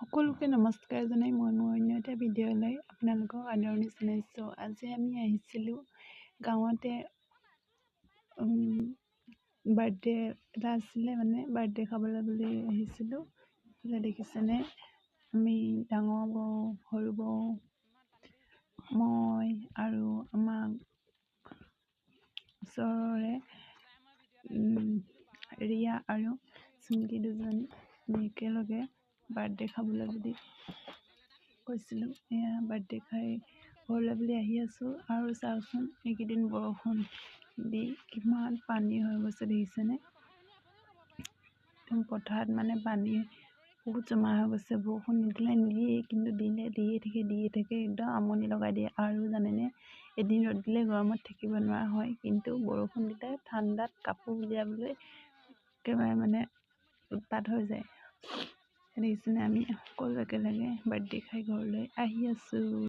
সকলোকে নমস্কাৰ জনাই মই মোৰ অন্য এটা ভিডিঅ'লৈ আপোনালোকক আদৰণি জনাইছোঁ। আজি আমি আহিছিলোঁ গাঁৱতে বাৰ্থডে এটা আছিলে, বাৰ্থডে খাবলৈ বুলি আহিছিলোঁ। এতিয়া দেখিছেনে, আমি ডাঙৰ বৌ, সৰু বৌ, মই আৰু আমাৰ ওচৰৰে ৰিয়া আৰু স্মৃতি দুজনী আমি একেলগে বাৰ্থডে খাবলৈ বুলি কৈছিলোঁ। এয়া বাৰ্থডে খাই ঘৰলৈ বুলি আহি আছোঁ আৰু চাওকচোন এইকেইদিন বৰষুণ দি কিমান পানী হৈ গৈছে দেখিছেনে। একদম পথাৰত পানী বহুত জমা হৈ গৈছে। বৰষুণ নিদিলে নিদিয়েই, কিন্তু দিলে দিয়ে থাকে একদম আমনি লগাই দিয়ে। আৰু জানেনে, এদিন ৰ'দ দিলে গৰমত থাকিব নোৱাৰা হয়, কিন্তু বৰষুণ দিলে ঠাণ্ডাত কাপোৰ উলিয়াবলৈ একেবাৰে উৎপাত হৈ যায়। দেখিছেনে, আমি সকলো একেলগে বাৰ্থডে খাই ঘৰলৈ আহি আছোঁ।